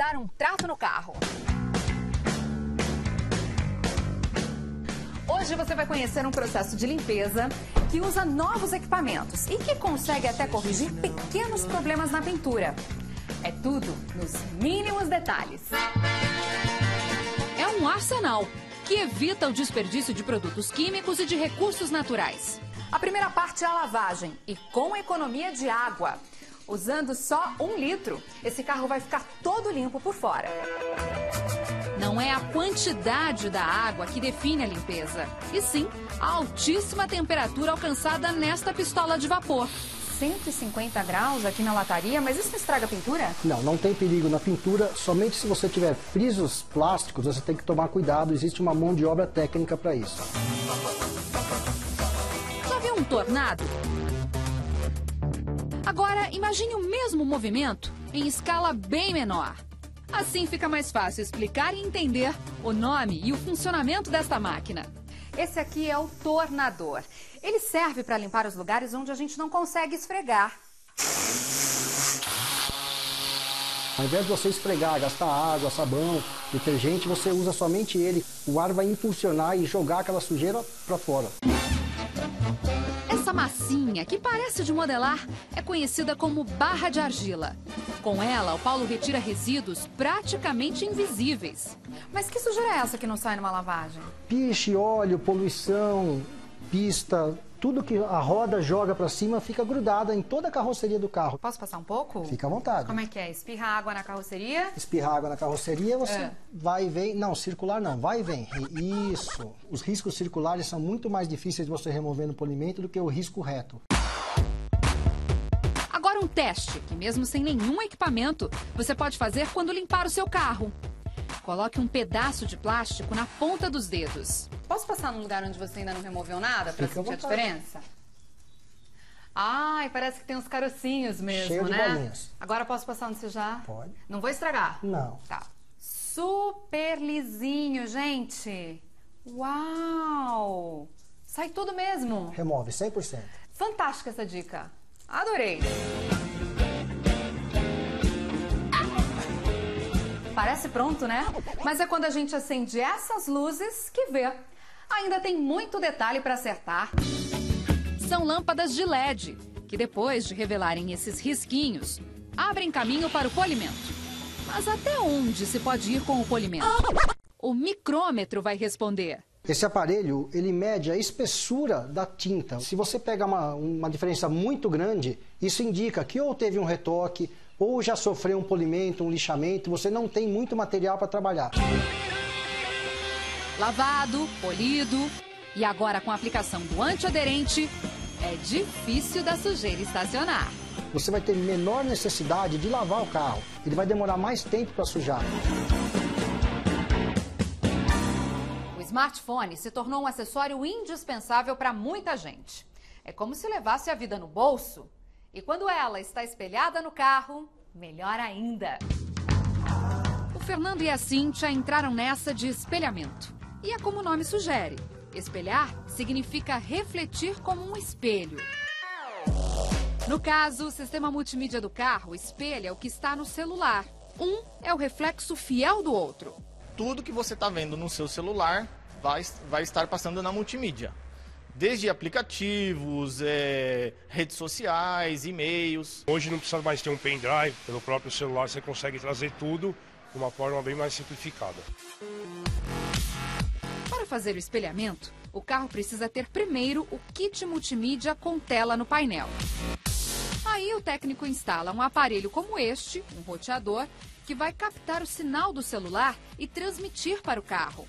dar um trato no carro. Hoje você vai conhecer um processo de limpeza que usa novos equipamentos e que consegue até corrigir pequenos problemas na pintura. É tudo nos mínimos detalhes. É um arsenal que evita o desperdício de produtos químicos e de recursos naturais. A primeira parte é a lavagem e com economia de água. Usando só 1 litro, esse carro vai ficar todo limpo por fora. Não é a quantidade da água que define a limpeza, e sim a altíssima temperatura alcançada nesta pistola de vapor. 150 graus aqui na lataria, mas isso não estraga a pintura? Não, não tem perigo na pintura, somente se você tiver frisos plásticos, você tem que tomar cuidado, existe uma mão de obra técnica para isso. Já viu um tornado? Agora, imagine o mesmo movimento em escala bem menor. Assim fica mais fácil explicar e entender o nome e o funcionamento desta máquina. Esse aqui é o tornador. Ele serve para limpar os lugares onde a gente não consegue esfregar. Ao invés de você esfregar, gastar água, sabão, detergente, você usa somente ele. O ar vai impulsionar e jogar aquela sujeira para fora. Essa massinha, que parece de modelar, é conhecida como barra de argila. Com ela, o Paulo retira resíduos praticamente invisíveis. Mas que sujeira é essa que não sai numa lavagem? Piche, óleo, poluição, pista, tudo que a roda joga para cima fica grudada em toda a carroceria do carro. Posso passar um pouco? Fica à vontade. Como é que é? Espirra água na carroceria? Espirrar água na carroceria, você vai e vem. Não, circular não, vai e vem. Isso. Os riscos circulares são muito mais difíceis de você remover no polimento do que o risco reto. Agora um teste, que mesmo sem nenhum equipamento, você pode fazer quando limpar o seu carro. Coloque um pedaço de plástico na ponta dos dedos. Posso passar num lugar onde você ainda não removeu nada para Fica à sentir a vontade. diferença? Ai, parece que tem uns carocinhos mesmo, Cheio de né? bolinhas. Agora posso passar onde você já? Pode. Não vou estragar? Não. Tá. Super lisinho, gente. Uau! Sai tudo mesmo. Remove 100%. Fantástica essa dica. Adorei. Parece pronto, né? Mas é quando a gente acende essas luzes que vê. Ainda tem muito detalhe para acertar. São lâmpadas de LED, que depois de revelarem esses risquinhos, abrem caminho para o polimento. Mas até onde se pode ir com o polimento? O micrômetro vai responder. Esse aparelho, ele mede a espessura da tinta. Se você pega uma diferença muito grande, isso indica que ou teve um retoque, ou já sofreu um polimento, um lixamento, você não tem muito material para trabalhar. Lavado, polido e agora com a aplicação do antiaderente, é difícil da sujeira estacionar. Você vai ter menor necessidade de lavar o carro. Ele vai demorar mais tempo para sujar. O smartphone se tornou um acessório indispensável para muita gente. É como se levasse a vida no bolso. E quando ela está espelhada no carro, melhor ainda. O Fernando e a Cíntia entraram nessa de espelhamento. E é como o nome sugere. Espelhar significa refletir como um espelho. No caso, o sistema multimídia do carro espelha o que está no celular. Um é o reflexo fiel do outro. Tudo que você está vendo no seu celular vai estar passando na multimídia. Desde aplicativos, redes sociais, e-mails. Hoje não precisa mais ter um pendrive, pelo próprio celular você consegue trazer tudo de uma forma bem mais simplificada. Para fazer o espelhamento, o carro precisa ter primeiro o kit multimídia com tela no painel. Aí o técnico instala um aparelho como este, um roteador, que vai captar o sinal do celular e transmitir para o carro.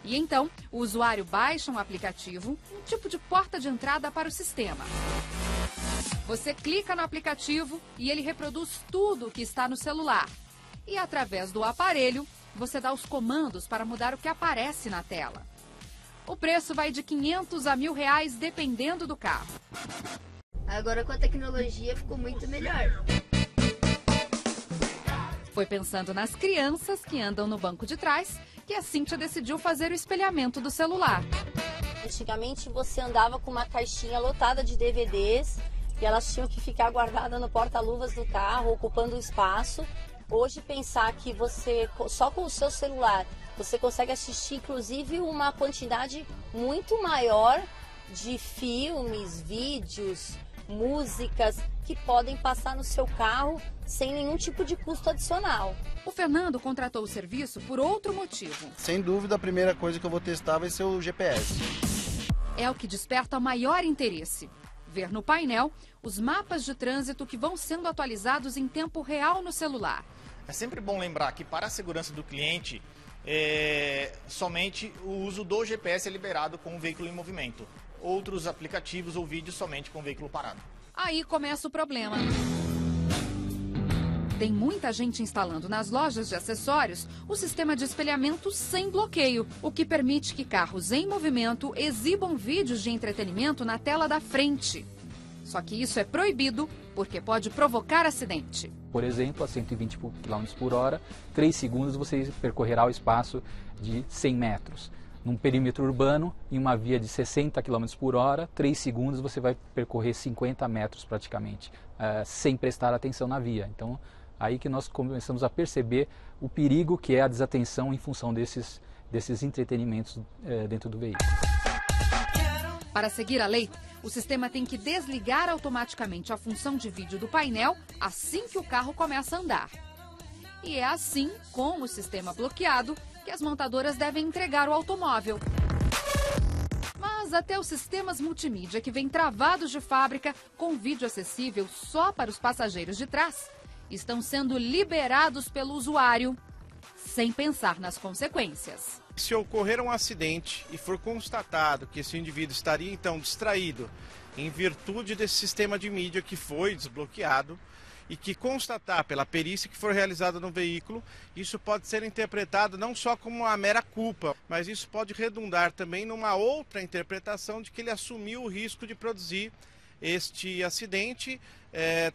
E então, o usuário baixa um aplicativo, um tipo de porta de entrada para o sistema. Você clica no aplicativo e ele reproduz tudo o que está no celular. E através do aparelho, você dá os comandos para mudar o que aparece na tela. O preço vai de R$500 a R$1.000 dependendo do carro. Agora com a tecnologia ficou muito melhor. Foi pensando nas crianças que andam no banco de trás que a Cíntia decidiu fazer o espelhamento do celular. Antigamente você andava com uma caixinha lotada de DVDs e elas tinham que ficar guardadas no porta-luvas do carro, ocupando o espaço. hoje pensar que você, só com o seu celular, você consegue assistir inclusive uma quantidade muito maior de filmes, vídeos, músicas que podem passar no seu carro sem nenhum tipo de custo adicional. O Fernando contratou o serviço por outro motivo. Sem dúvida, a primeira coisa que eu vou testar vai ser o GPS. É o que desperta maior interesse. Ver no painel os mapas de trânsito que vão sendo atualizados em tempo real no celular. É sempre bom lembrar que para a segurança do cliente, somente o uso do GPS é liberado com o veículo em movimento. Outros aplicativos ou vídeos somente com o veículo parado. Aí começa o problema. Tem muita gente instalando nas lojas de acessórios o sistema de espelhamento sem bloqueio, o que permite que carros em movimento exibam vídeos de entretenimento na tela da frente. Só que isso é proibido porque pode provocar acidente. Por exemplo, a 120 km por hora, 3 segundos você percorrerá o espaço de 100 metros. Num perímetro urbano, em uma via de 60 km por hora, 3 segundos você vai percorrer 50 metros praticamente, sem prestar atenção na via. Então, aí que nós começamos a perceber o perigo que é a desatenção em função desses entretenimentos dentro do veículo. Para seguir a lei, o sistema tem que desligar automaticamente a função de vídeo do painel assim que o carro começa a andar. E é assim, com o sistema bloqueado, que as montadoras devem entregar o automóvel. Mas até os sistemas multimídia que vêm travados de fábrica com vídeo acessível só para os passageiros de trás estão sendo liberados pelo usuário sem pensar nas consequências. Se ocorrer um acidente e for constatado que esse indivíduo estaria então distraído em virtude desse sistema de mídia que foi desbloqueado, e que constatar pela perícia que for realizada no veículo, isso pode ser interpretado não só como uma mera culpa, mas isso pode redundar também numa outra interpretação de que ele assumiu o risco de produzir este acidente,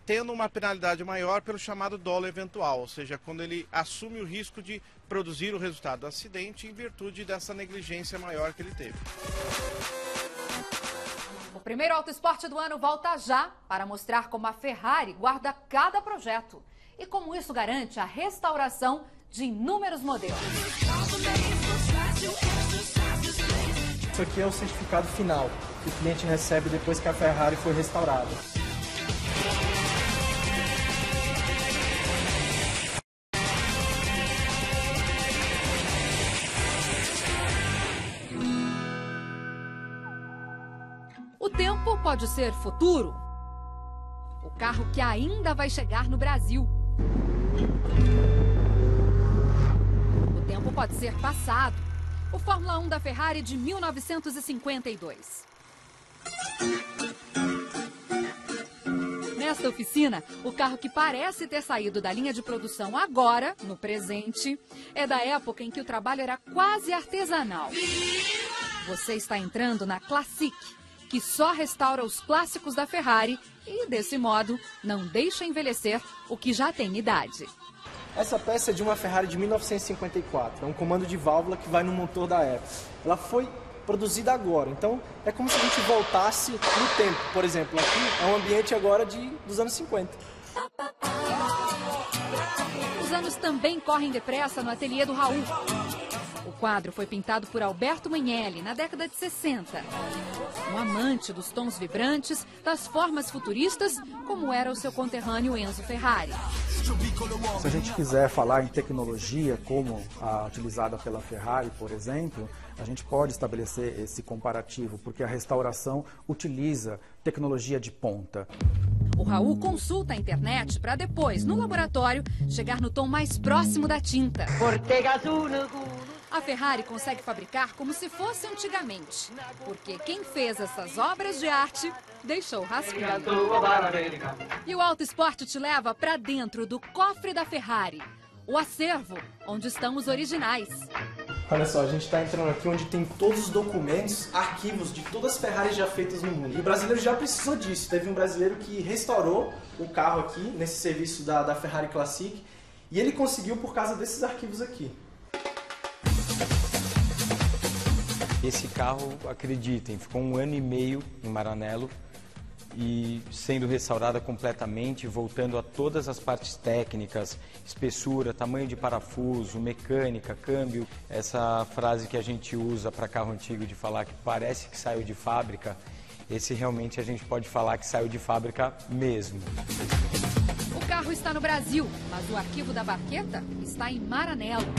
tendo uma penalidade maior pelo chamado dolo eventual, ou seja, quando ele assume o risco de produzir o resultado do acidente em virtude dessa negligência maior que ele teve. O primeiro Auto Esporte do ano volta já para mostrar como a Ferrari guarda cada projeto e como isso garante a restauração de inúmeros modelos. Isso aqui é o certificado final que o cliente recebe depois que a Ferrari foi restaurada. O tempo pode ser futuro. O carro que ainda vai chegar no Brasil. O tempo pode ser passado. O Fórmula 1 da Ferrari de 1952. Nesta oficina, o carro que parece ter saído da linha de produção agora, no presente, é da época em que o trabalho era quase artesanal. Você está entrando na Classic, que só restaura os clássicos da Ferrari e, desse modo, não deixa envelhecer o que já tem idade. Essa peça é de uma Ferrari de 1954, é um comando de válvula que vai no motor da época. Ela foi produzida agora, então é como se a gente voltasse no tempo. Por exemplo, aqui é um ambiente agora dos anos 50. Os anos também correm depressa no ateliê do Raul. O quadro foi pintado por Alberto Magnelli na década de 60. Um amante dos tons vibrantes, das formas futuristas, como era o seu conterrâneo Enzo Ferrari. Se a gente quiser falar em tecnologia, como a utilizada pela Ferrari, por exemplo, a gente pode estabelecer esse comparativo, porque a restauração utiliza tecnologia de ponta. O Raul consulta a internet para depois, no laboratório, chegar no tom mais próximo da tinta. A Ferrari consegue fabricar como se fosse antigamente, porque quem fez essas obras de arte deixou rascunho. E o Auto Esporte te leva para dentro do cofre da Ferrari, o acervo, onde estão os originais. Olha só, a gente está entrando aqui onde tem todos os documentos, arquivos de todas as Ferraris já feitas no mundo. E o brasileiro já precisou disso. Teve um brasileiro que restaurou o carro aqui, nesse serviço da Ferrari Classic, e ele conseguiu por causa desses arquivos aqui. Esse carro, acreditem, ficou 1 ano e meio em Maranello e sendo restaurada completamente, voltando a todas as partes técnicas, espessura, tamanho de parafuso, mecânica, câmbio. Essa frase que a gente usa para carro antigo de falar que parece que saiu de fábrica, esse realmente a gente pode falar que saiu de fábrica mesmo. O carro está no Brasil, mas o arquivo da Barqueta está em Maranello.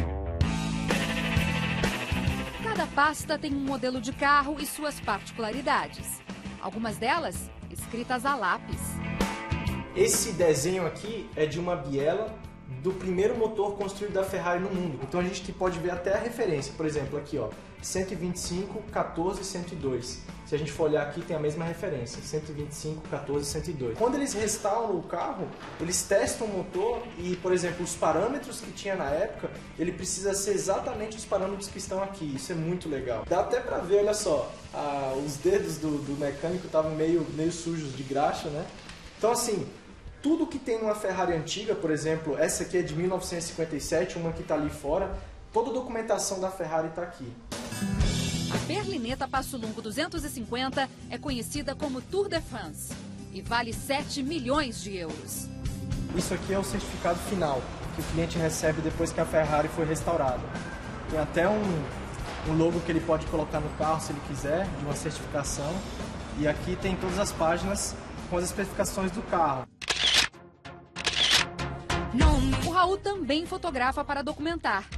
Cada pasta tem um modelo de carro e suas particularidades. Algumas delas escritas a lápis. Esse desenho aqui é de uma biela do primeiro motor construído da Ferrari no mundo. Então a gente pode ver até a referência. Por exemplo, aqui ó, 125, 14, 102. Se a gente for olhar aqui, tem a mesma referência, 125, 14, 102. Quando eles restauram o carro, eles testam o motor e, por exemplo, os parâmetros que tinha na época, ele precisa ser exatamente os parâmetros que estão aqui. Isso é muito legal. Dá até pra ver, olha só, os dedos do mecânico estavam meio sujos de graxa, né? Então, assim, tudo que tem numa Ferrari antiga, por exemplo, essa aqui é de 1957, uma que está ali fora, toda a documentação da Ferrari está aqui. A berlineta Passo Lungo 250 é conhecida como Tour de France e vale 7 milhões de euros. Isso aqui é o certificado final que o cliente recebe depois que a Ferrari foi restaurada. Tem até um logo que ele pode colocar no carro se ele quiser, de uma certificação. E aqui tem todas as páginas com as especificações do carro. O Raul também fotografa para documentar.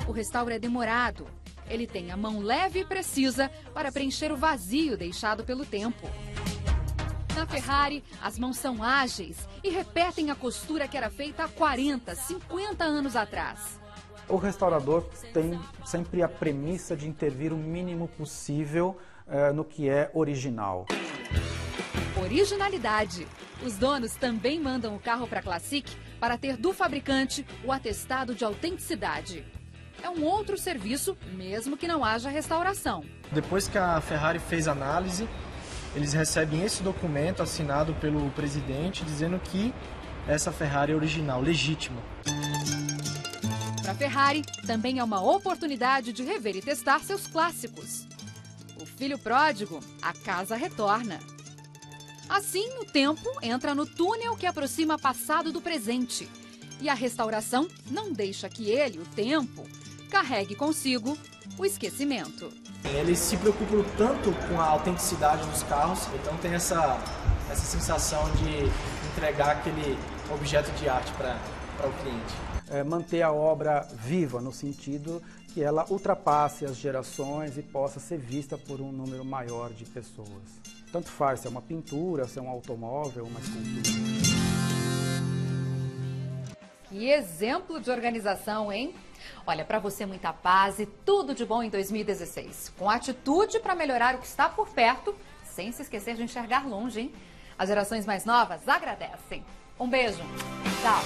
O restauro é demorado. Ele tem a mão leve e precisa para preencher o vazio deixado pelo tempo. Na Ferrari, as mãos são ágeis e repetem a costura que era feita há 40, 50 anos atrás. O restaurador tem sempre a premissa de intervir o mínimo possível no que é original. Originalidade. Os donos também mandam o carro para a Classic para ter do fabricante o atestado de autenticidade. É um outro serviço, mesmo que não haja restauração. Depois que a Ferrari fez a análise, eles recebem esse documento assinado pelo presidente dizendo que essa Ferrari é original, legítima. Para a Ferrari, também é uma oportunidade de rever e testar seus clássicos. O filho pródigo, a casa retorna. Assim, o tempo entra no túnel que aproxima passado do presente. E a restauração não deixa que ele, o tempo, carregue consigo o esquecimento. Eles se preocupam tanto com a autenticidade dos carros, então tem essa sensação de entregar aquele objeto de arte para o cliente. Manter a obra viva, no sentido que ela ultrapasse as gerações e possa ser vista por um número maior de pessoas. Tanto faz se é uma pintura, se é um automóvel, uma escultura. Que exemplo de organização, hein? Olha, para você muita paz e tudo de bom em 2016. Com atitude para melhorar o que está por perto, sem se esquecer de enxergar longe, hein? As gerações mais novas agradecem. Um beijo. Tchau.